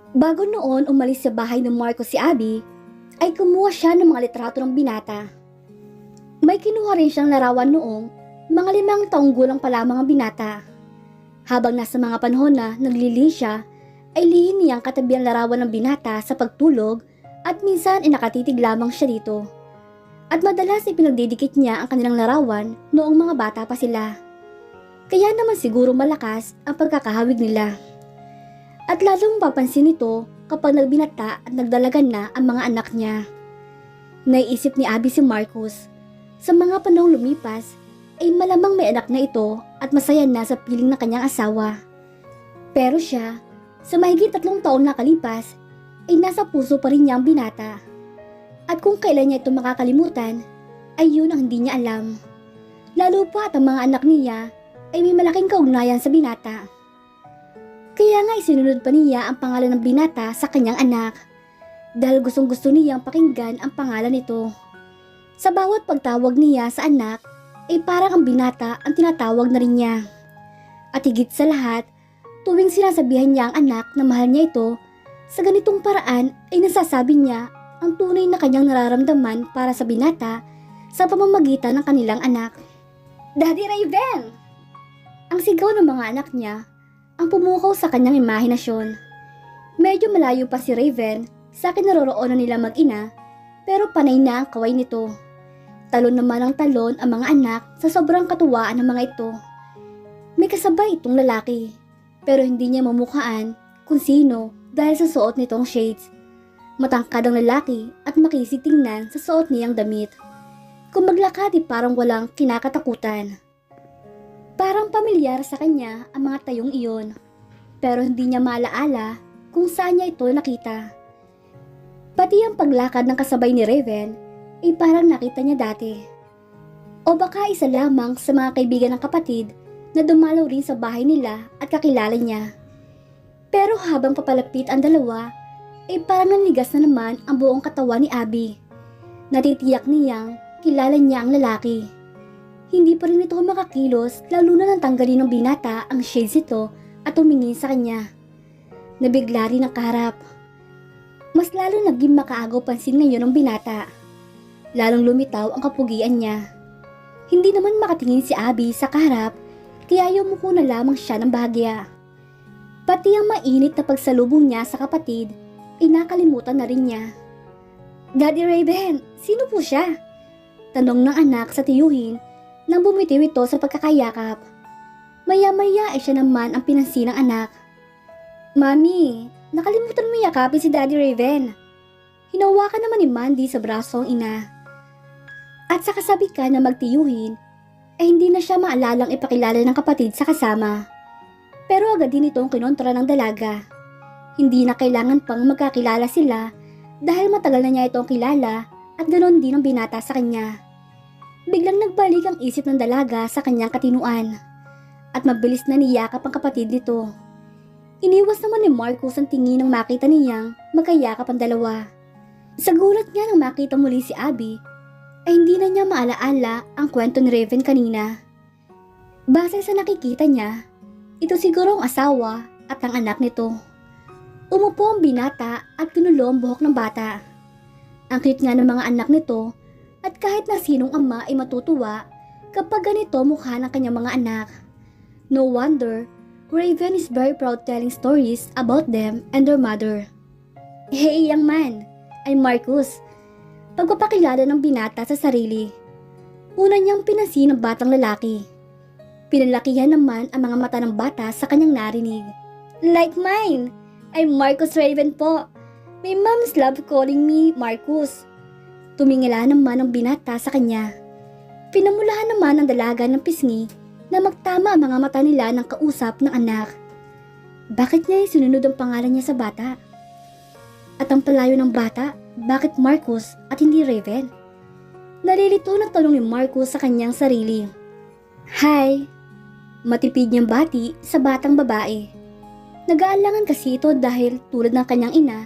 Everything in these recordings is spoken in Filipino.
Bago noon umalis sa bahay ng Marcos si Abby, ay kumuha siya ng mga litrato ng binata. May kinuha rin siyang larawan noong mga 5 taong gulang pa lamang ang binata. Habang nasa mga panahon na naglilin siya, ay lihim niyang katabi ang larawan ng binata sa pagtulog at minsan ay nakatitig lamang siya dito. At madalas ay pinagdidikit niya ang kanilang larawan noong mga bata pa sila. Kaya naman siguro malakas ang pagkakahawig nila. At lalong papansin nito kapag nagbinata at nagdalagan na ang mga anak niya. Naiisip ni Abby si Marcos. Sa mga panahong lumipas, ay malamang may anak na ito at masaya na sa piling ng kanyang asawa. Pero siya, sa mahigit 3 taon na kalipas, ay nasa puso pa rin niya ang binata. At kung kailan niya ito makakalimutan, ay yun ang hindi niya alam. Lalo pa at ang mga anak niya ay may malaking kaugnayan sa binata. Kaya nga isinunod pa niya ang pangalan ng binata sa kanyang anak dahil gustong gusto niyang pakinggan ang pangalan nito. Sa bawat pagtawag niya sa anak ay parang ang binata ang tinatawag na rin niya. At higit sa lahat, tuwing sinasabihan niya ang anak na mahal niya ito, sa ganitong paraan ay nasasabi niya ang tunay na kanyang nararamdaman para sa binata sa pamamagitan ng kanilang anak. Daddy Raven! Ang sigaw ng mga anak niya ang pumukaw sa kanyang imahinasyon. Medyo malayo pa si Raven sa kinaroroonan nila mag-ina, pero panay na ang kaway nito. Talon naman ang talon ang mga anak sa sobrang katuwaan ng mga ito. May kasabay itong lalaki, pero hindi niya mamukhaan kung sino dahil sa suot nitong shades. Matangkad ang lalaki at makisig tingnan sa suot niyang damit. Kung maglakad ay parang walang kinakatakutan. Parang pamilyar sa kanya ang mga tayong iyon, pero hindi niya maalaala kung saan niya ito nakita. Pati ang paglakad ng kasabay ni Raven ay parang nakita niya dati. O baka isa lamang sa mga kaibigan ng kapatid na dumalaw rin sa bahay nila at kakilala niya. Pero habang papalapit ang dalawa, ay parang nanigas na naman ang buong katawan ni Abby. Natitiyak niyang kilala niya ang lalaki. Hindi pa rin ito makakilos lalo na nang tanggalin ng binata ang shades nito at tumingin sa kanya. Nabigla rin ang kaharap. Mas lalo naging makaagaw pansin ngayon ng binata. Lalong lumitaw ang kapugian niya. Hindi naman makatingin si Abby sa kaharap kaya yumuko na lamang siya ng bahagya. Pati ang mainit na pagsalubong niya sa kapatid ay nakalimutan na rin niya. Daddy Raven, sino po siya? Tanong ng anak sa tiyuhin nang bumitiw ito sa pagkakayakap. Maya-maya ay siya naman ang pinansin ng anak. Mami, nakalimutan mo yakapin si Daddy Raven. Hinawakan naman ni Mandy sa braso ang ina. At sa kasabi ka na magtiyuhin, ay hindi na siya maalalang ipakilala ng kapatid sa kasama. Pero agad din itong kinontra ng dalaga. Hindi na kailangan pang magkakilala sila dahil matagal na niya itong kilala at ganoon din ang binata sa kanya. Biglang nagbalik ang isip ng dalaga sa kanyang katinuan at mabilis na niyakap ang kapatid nito. Iniwas naman ni Marcos ang tingin nang makita niyang magkayakap ang dalawa. Sa gulat niya nang makita muli si Abby, ay hindi na niya maalaala ang kwento ni Raven kanina. Base sa nakikita niya, ito siguro ang asawa at ang anak nito. Umupo ang binata at pinulo ang buhok ng bata. Ang cute nga ng mga anak nito at kahit na sinong ama ay matutuwa kapag ganito mukha ng kanyang mga anak. No wonder, Raven is very proud telling stories about them and their mother. Hey young man, I'm Marcus. Pagpapakilala ng binata sa sarili. Una niyang pinansin ang batang lalaki. Pinalakihan naman ang mga mata ng bata sa kanyang narinig. Like mine, I'm Marcus Raven po. My mom's love calling me Marcus. Tumingala naman ang binata sa kanya. Pinamulahan naman ang dalaga ng pisngi na magtama ang mga mata nila ng kausap ng anak. Bakit niya isinunod ang pangalan niya sa bata? At ang palayo ng bata, bakit Marcus at hindi Raven? Nalilito na tanong ni Marcus sa kanyang sarili. Hi! Matipid niyang bati sa batang babae. Nag-aalangan kasi ito dahil tulad ng kanyang ina,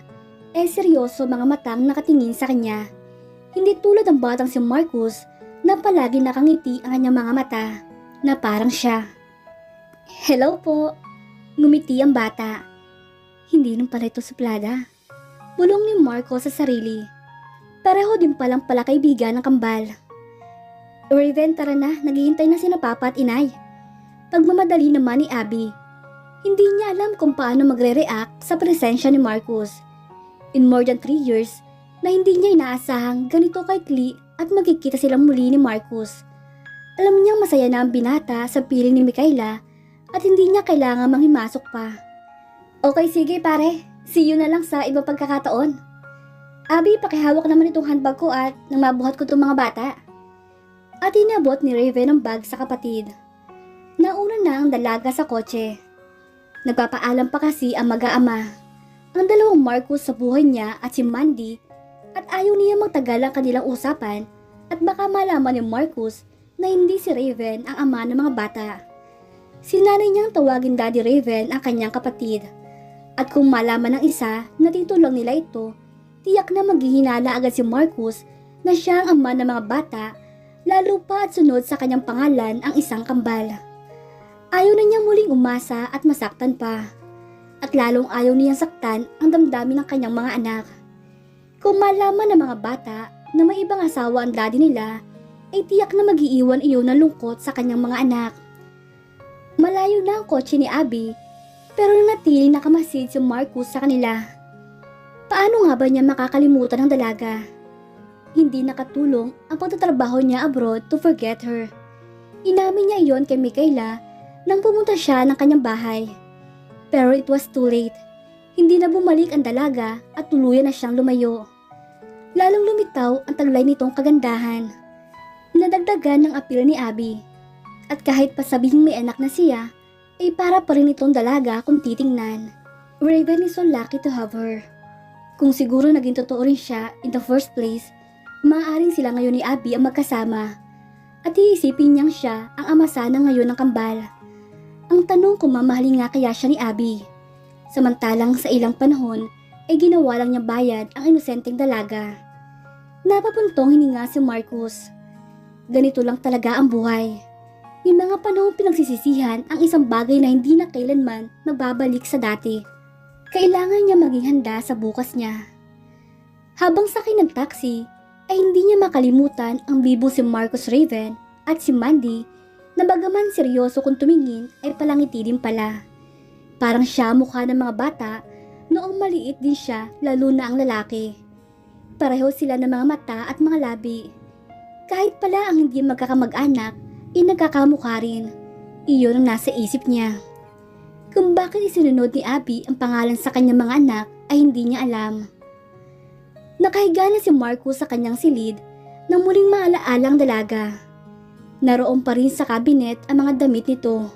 seryoso mga matang nakatingin sa kanya. Hindi tulad ng batang si Marcus na palagi nakangiti ang kanyang mga mata na parang siya. Hello po, ngumiti ang bata. Hindi nung pala ito suplada. Bulong ni Marco sa sarili. Pareho din palang pala kaibigan ng kambal. Raven, tara na, naghihintay na sina Papa at Inay. Pagmamadali naman ni Abby. Hindi niya alam kung paano magre-react sa presensya ni Marcus. In more than 3 years, na hindi niya inaasahang ganito kaikli at magkikita silang muli ni Marcus. Alam niyang masaya na ang binata sa piling ni Micaela at hindi niya kailangan manghimasok pa. Okay, sige pare. See you na lang sa iba pagkakataon. Abby, pakihawak naman itong handbag ko at nang mabuhat ko itong mga bata. At inabot ni Raven ang bag sa kapatid. Nauna na ang dalaga sa kotse. Nagpapaalam pa kasi ang mag-aama. Ang dalawang Marcus sa buhay niya at si Mandy at ayaw niya magtagal ang kanilang usapan at baka malaman ni Marcus na hindi si Raven ang ama ng mga bata. Sinanay niyang tawagin Daddy Raven ang kanyang kapatid. At kung malaman ng isa na titulang nila ito, tiyak na maghihinala agad si Marcus na siya ang ama ng mga bata, lalo pa at sunod sa kanyang pangalan ang isang kambal. Ayaw na niyang muling umasa at masaktan pa. At lalong ayaw niyang saktan ang damdamin ng kanyang mga anak. Kung malaman ng mga bata na may ibang asawa ang daddy nila, ay tiyak na mag-iiwan iyon ng lungkot sa kanyang mga anak. Malayo na ang kotse ni Abby, pero nanatili nakamasid si Marcus sa kanila. Paano nga ba niya makakalimutan ang dalaga? Hindi nakatulong ang pagtatrabaho niya abroad to forget her. Inamin niya iyon kay Micaela nang pumunta siya ng kanyang bahay. Pero it was too late. Hindi na bumalik ang dalaga at tuluyan na siyang lumayo. Lalong lumitaw ang taglay nitong kagandahan. Nadagdagan ng appeal ni Abby. At kahit pa sabihing may anak na siya, ay para pa rin itong dalaga kung titingnan. Raven is so lucky to have her. Kung siguro naging totoo rin siya in the first place, maaaring sila ngayon ni Abby ang magkasama. At iisipin niyang siya ang ama sana ngayon ng kambal. Ang tanong kung mamahalin nga kaya siya ni Abby. Samantalang sa ilang panahon ay ginawa lang niya bayad ang inosenteng dalaga. Napapuntong hininga si Marcus. Ganito lang talaga ang buhay. May mga panahong pinagsisisihan ang isang bagay na hindi na kailanman mababalik sa dati. Kailangan niya maging handa sa bukas niya. Habang sakay ng taxi, ay hindi niya makalimutan ang bibong si Marcus Raven at si Mandy na bagaman seryoso kung tumingin ay palangiti din pala. Parang siya mukha ng mga bata noong maliit din siya lalo na ang lalaki. Pareho sila ng mga mata at mga labi. Kahit pala ang hindi magkakamag-anak, nagkakamukha rin. Iyon ang nasa isip niya. Kung bakit isinunod ni Abby ang pangalan sa kanyang mga anak ay hindi niya alam. Nakahiga na si Marcus sa kanyang silid nang muling maalaala ang dalaga. Naroon pa rin sa kabinet ang mga damit nito.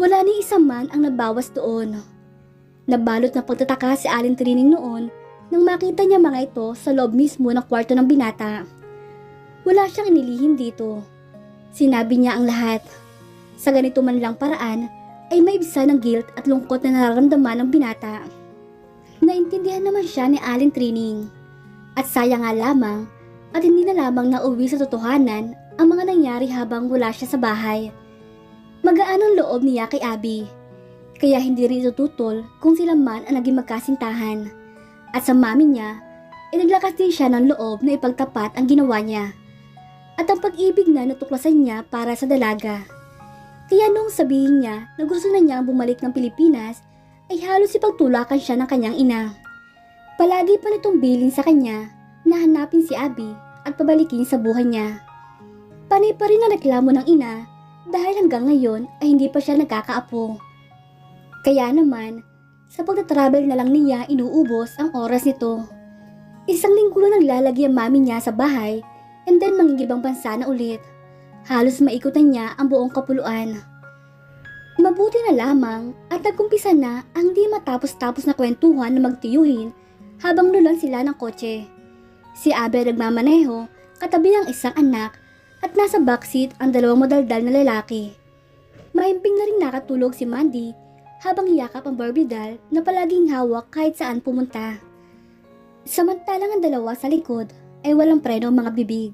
Wala ni isa man ang nabawas doon. Nabalot ng pagtataka si Aling Trining noon nang makita niya mga ito sa loob mismo ng kwarto ng binata. Wala siyang inilihim dito. Sinabi niya ang lahat. Sa ganito man lang paraan ay maibsan ng guilt at lungkot na nararamdaman ng binata. Naintindihan naman siya ni Aling Trining. At sayang nga lamang at hindi na lamang nauwi sa totohanan ang mga nangyari habang wala siya sa bahay. Magaan ang loob niya kay Abby, kaya hindi rin ito tutol kung sila man ang naging magkasintahan. At sa mami niya, naglakas din siya ng loob na ipagtapat ang ginawa niya. At ang pag-ibig na natuklasan niya para sa dalaga. Kaya nung sabihin niya na gusto na niyang bumalik ng Pilipinas, ay halos ipagtulakan siya ng kanyang ina. Palagi pa nitong bilin sa kanya na hanapin si Abby at pabalikin sa buhay niya. Panay pa rin ang reklamo ng ina dahil hanggang ngayon ay hindi pa siya nagkakaapo. Kaya naman, sa pagtatravel na lang niya inuubos ang oras nito. Isang linggo na naglalagi ang mami niya sa bahay and then mangingibang bansa na ulit. Halos maikutan niya ang buong kapuluan. Mabuti na lamang at nagkumpisa na ang di matapos-tapos na kwentuhan na magtiyuhin habang nulan sila ng kotse. Si Abby nagmamaneho katabi ang isang anak at nasa backseat ang dalawang madaldal na lalaki. Mahimbing na rin nakatulog si Mandy habang yakap ang Barbie doll na palaging hawak kahit saan pumunta. Samantalang ang dalawa sa likod ay walang preno ang mga bibig.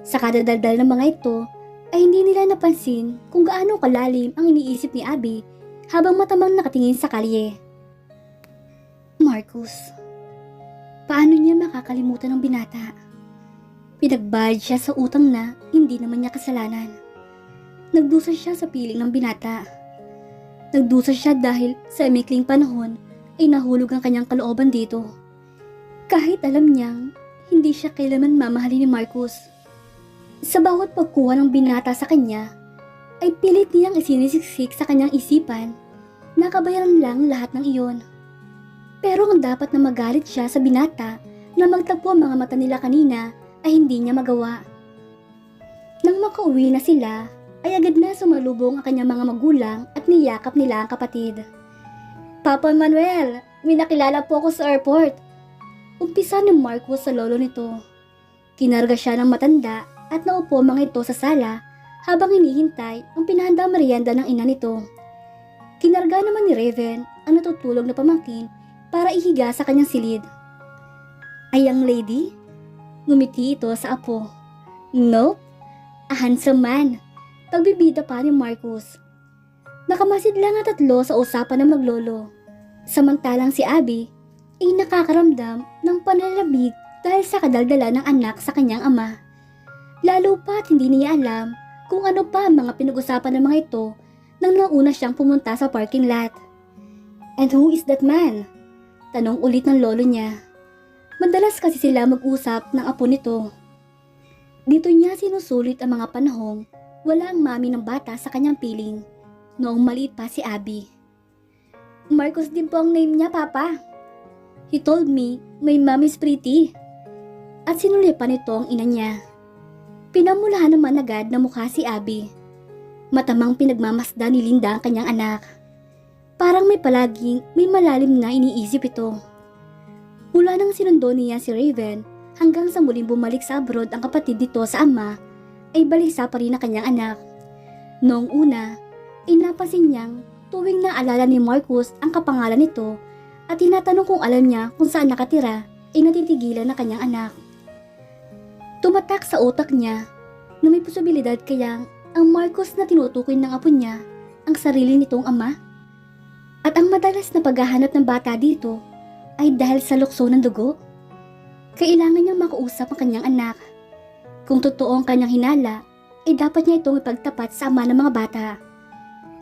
Sa kadadaldal ng mga ito ay hindi nila napansin kung gaano kalalim ang iniisip ni Abby habang matamang nakatingin sa kalye. Marcus. Paano niya makakalimutan ng binata? Pinagbayad siya sa utang na hindi naman niya kasalanan. Nagdusa siya sa piling ng binata. Nagdusa siya dahil sa maikling panahon ay nahulog ang kanyang kalooban dito. Kahit alam niyang hindi siya kailanman mamahalin ni Marcus. Sa bawat pagkuha ng binata sa kanya, ay pilit niyang isinisiksik sa kanyang isipan na kabayaran lang lahat ng iyon. Pero kung dapat na magalit siya sa binata na magtagpo ang mga mata nila kanina ay hindi niya magawa. Nang makauwi na sila, ay agad na sumalubong ang kanyang mga magulang at niyakap nila ang kapatid. Papa Manuel, may nakilala po ako sa airport. Umpisa ni Marcus sa lolo nito. Kinarga siya ng matanda at naupo mga ito sa sala habang hinihintay ang pinahandang merienda ng ina nito. Kinarga naman ni Raven ang natutulog na pamangkin para ihiga sa kanyang silid. Ay, young lady? Ngumiti ito sa apo. Nope, a handsome man. Pagbibida pa ni Marcus. Nakamasid lang ang tatlo sa usapan ng maglolo. Samantalang si Abby ay nakakaramdam ng panlalabig dahil sa kadaldala ng anak sa kanyang ama. Lalo pa't hindi niya alam kung ano pa ang mga pinag-usapan ng mga ito nang nauna siyang pumunta sa parking lot. And who is that man? Tanong ulit ng lolo niya. Madalas kasi sila mag-usap ng apo nito. Dito niya sinusulit ang mga panahong wala ang mami ng bata sa kanyang piling noong maliit pa si Abby. Marcus din po ang name niya, Papa. He told me my mom is pretty. At sinulipan nito ang ina niya. Pinamulahan naman agad na mukha si Abby. Matamang pinagmamasdan ni Linda ang kanyang anak. Parang may malalim na iniisip ito. Mula nang sinundo niya si Raven hanggang sa muling bumalik sa abroad ang kapatid nito sa ama, ay balisa pa rin ang kanyang anak. Noong una, inapansin niyang tuwing naalala ni Marcus ang kapangalan nito at tinatanong kung alam niya kung saan nakatira, ay natitigilan na kanyang anak. Tumatak sa utak niya na may posibilidad kayang ang Marcus na tinutukoy ng apo niya ang sarili nitong ama. At ang madalas na paghahanap ng bata dito ay dahil sa lukso ng dugo. Kailangan niyang makausap ang kanyang anak. Kung totoo ang kanyang hinala, ay dapat niya itong ipagtapat sa ama ng mga bata.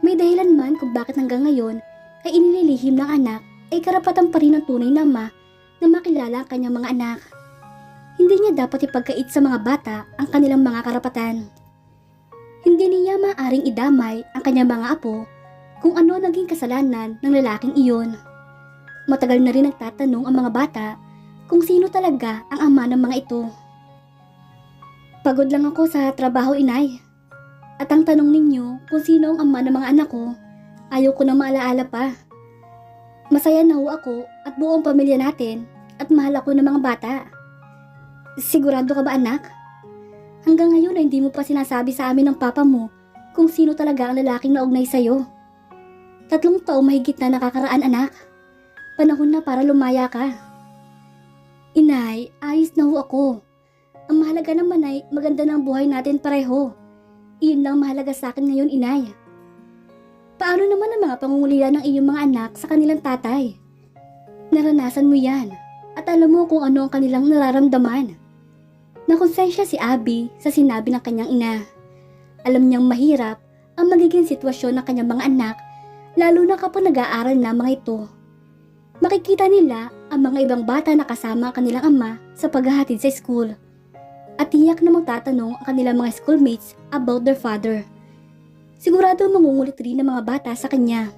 May dahilan man kung bakit hanggang ngayon ay inililihim ng anak ay karapatan pa rin ng tunay na ama na makilala ang kanyang mga anak. Hindi niya dapat ipagkait sa mga bata ang kanilang mga karapatan. Hindi niya maaaring idamay ang kanyang mga apo kung ano naging kasalanan ng lalaking iyon. Matagal na rin nagtatanong ang mga bata kung sino talaga ang ama ng mga ito. Pagod lang ako sa trabaho, inay. At ang tanong ninyo kung sino ang ama ng mga anak ko, ayaw ko na maalaala pa. Masaya na ho ako at buong pamilya natin at mahal ako ng mga bata. Sigurado ka ba, anak? Hanggang ngayon ay hindi mo pa sinasabi sa amin ng papa mo kung sino talaga ang lalaking naugnay sa'yo. 3 taong mahigit na nakakaraan, anak. Panahon na para lumaya ka. Inay, ayos na ho ako. Ang mahalaga naman ay maganda ng buhay natin pareho. Iyon lang mahalaga sa akin ngayon, inay. Paano naman ang mga pangungulila ng iyong mga anak sa kanilang tatay? Naranasan mo yan at alam mo kung ano ang kanilang nararamdaman. Nakonsensya si Abby sa sinabi ng kanyang ina. Alam niyang mahirap ang magiging sitwasyon ng kanyang mga anak, lalo na kapag nag-aaral na mga ito. Makikita nila ang mga ibang bata na kasama ang kanilang ama sa paghahatid sa school. At tiyak na magtatanong ang kanilang mga schoolmates about their father. Sigurado mangungulit rin ang mga bata sa kanya.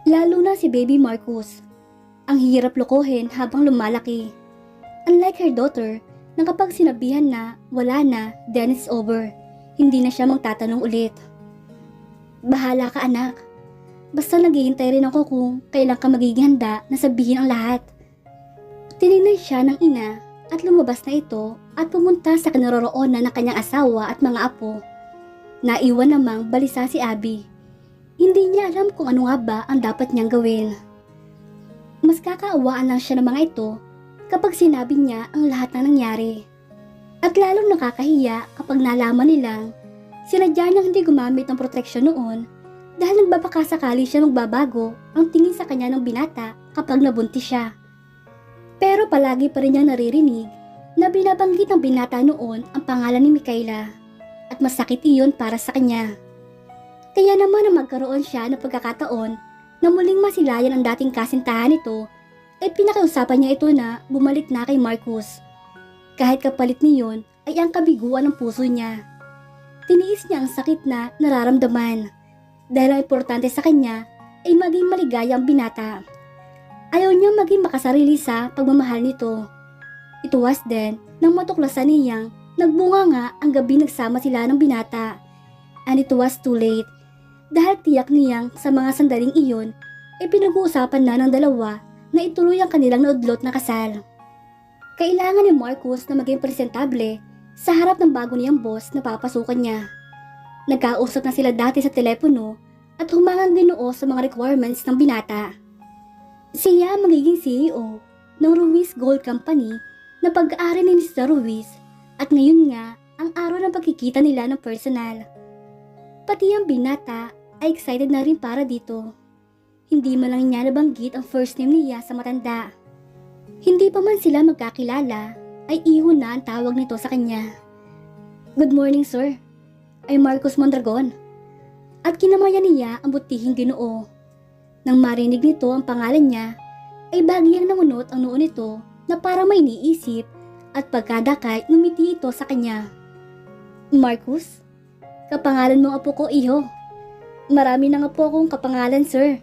Lalo na si baby Marcus. Ang hirap lokohin habang lumalaki. Unlike her daughter, na kapag sinabihan na wala na, then it's over. Hindi na siya magtatanong ulit. Bahala ka, anak. Basta naghihintay rin ako kung kailan ka magiging handa na sabihin ang lahat. Tinignan siya ng ina at lumabas na ito at pumunta sa kinaroroonan ng kanyang asawa at mga apo. Naiwan namang balisa si Abby. Hindi niya alam kung ano nga ba ang dapat niyang gawin. Mas kakaawaan lang siya ng mga ito kapag sinabi niya ang lahat na nangyari. At lalong nakakahiya kapag nalaman nilang sinadya niyang hindi gumamit ng proteksyon noon dahil nagbabakasakali siya magbabago ang tingin sa kanya ng binata kapag nabuntis siya. Pero palagi pa rin niyang naririnig na binabanggit ng binata noon ang pangalan ni Mikaela at masakit iyon para sa kanya. Kaya naman na magkaroon siya ng pagkakataon na muling masilayan ang dating kasintahan nito ay pinakiusapan niya ito na bumalik na kay Marcus. Kahit kapalit niyon ay ang kabiguan ng puso niya. Tiniis niya ang sakit na nararamdaman dahil ang importante sa kanya ay maging maligaya ang binata. Ayaw niya maging makasarili sa pagmamahal nito. Ituwas din nang matuklasan niyang nagbunga nga ang gabi nagsama sila ng binata. And it was too late dahil tiyak niyang sa mga sandaling iyon ay pinag-uusapan na ng dalawa na ituloy ang kanilang naudlot na kasal. Kailangan ni Marcus na maging presentable sa harap ng bago niyang boss na papasukan niya. Nagkausap na sila dati sa telepono at humangang ginoo sa mga requirements ng binata. Siya ang magiging CEO ng Ruiz Gold Company na pag-aari ni Mr. Ruiz at ngayon nga ang araw ng pagkikita nila ng personal. Pati ang binata ay excited na rin para dito. Hindi man lang niya nabanggit ang first name niya sa matanda. Hindi pa man sila magkakilala ay iho na ang tawag nito sa kanya. Good morning sir, ay Marcus Mondragon. At kinamayan niya ang butihing ginoo. Nang marinig nito ang pangalan niya, ay bagyang namunot ang noo nito na para may iniisip at pagkadakay ngumiti ito sa kanya. Marcus, kapangalan mo apo ko iho. Marami na nga po akong kapangalan sir.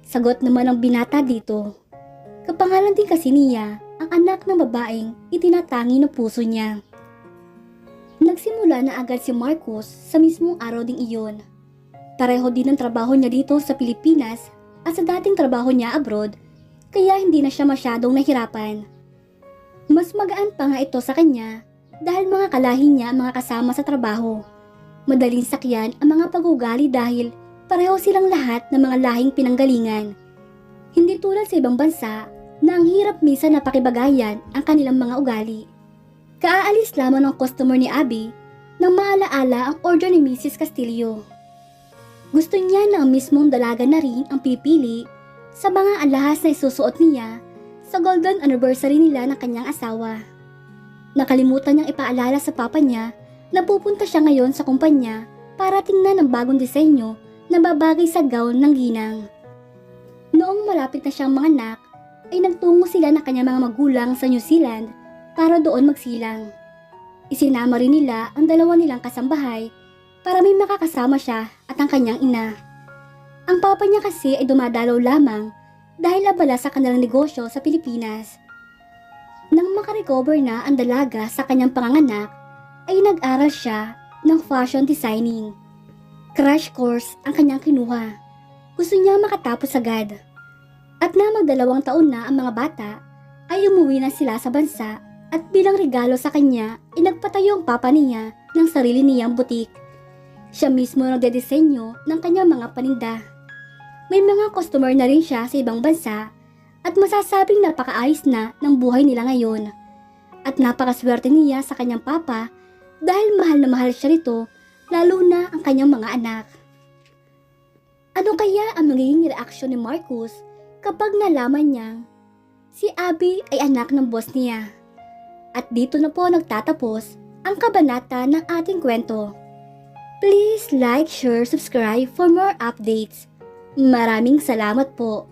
Sagot naman ang binata dito. Kapangalan din kasi niya ang anak ng babaeng itinatangi ng puso niya. Nagsimula na agad si Marcus sa mismong araw ding iyon. Pareho din ang trabaho niya dito sa Pilipinas at sa dating trabaho niya abroad, kaya hindi na siya masyadong nahirapan. Mas magaan pa nga ito sa kanya dahil mga kalahi niya ang mga kasama sa trabaho. Madaling sakyan ang mga pag-ugali dahil pareho silang lahat ng mga lahing pinanggalingan. Hindi tulad sa ibang bansa na ang hirap minsan na pakibagayan ang kanilang mga ugali. Kaaalis lamang ng customer ni Abby nang maalaala ang order ni Mrs. Castillo. Gusto niya na ang mismong dalaga na rin ang pipili sa mga alahas na isusuot niya sa golden anniversary nila ng kanyang asawa. Nakalimutan niyang ipaalala sa papa niya na pupunta siya ngayon sa kumpanya para tingnan ang bagong disenyo na babagay sa gown ng ginang. Noong malapit na siyang manganak, ay nagtungo sila ng kanyang mga magulang sa New Zealand para doon magsilang. Isinama rin nila ang dalawa nilang kasambahay para may makakasama siya at ang kanyang ina. Ang papa niya kasi ay dumadalaw lamang dahil abala sa kanilang negosyo sa Pilipinas. Nang makarecover na ang dalaga sa kanyang panganganak, ay nag-aral siya ng fashion designing. Crash course ang kanyang kinuha. Gusto niya makatapos agad. At na magdalawang taon na ang mga bata, ay umuwi na sila sa bansa at bilang regalo sa kanya, inagpatayo ang papa niya ng sarili niyang butik. Siya mismo nagdedesenyo ng kanyang mga paninda. May mga customer na rin siya sa ibang bansa at masasabing napakaayos na ng buhay nila ngayon. At napakaswerte niya sa kanyang papa dahil mahal na mahal siya rito, lalo na ang kanyang mga anak. Ano kaya ang magiging reaksyon ni Marcus kapag nalaman niyang si Abby ay anak ng boss niya? At dito na po nagtatapos ang kabanata ng ating kwento. Please like, share, subscribe for more updates. Maraming salamat po.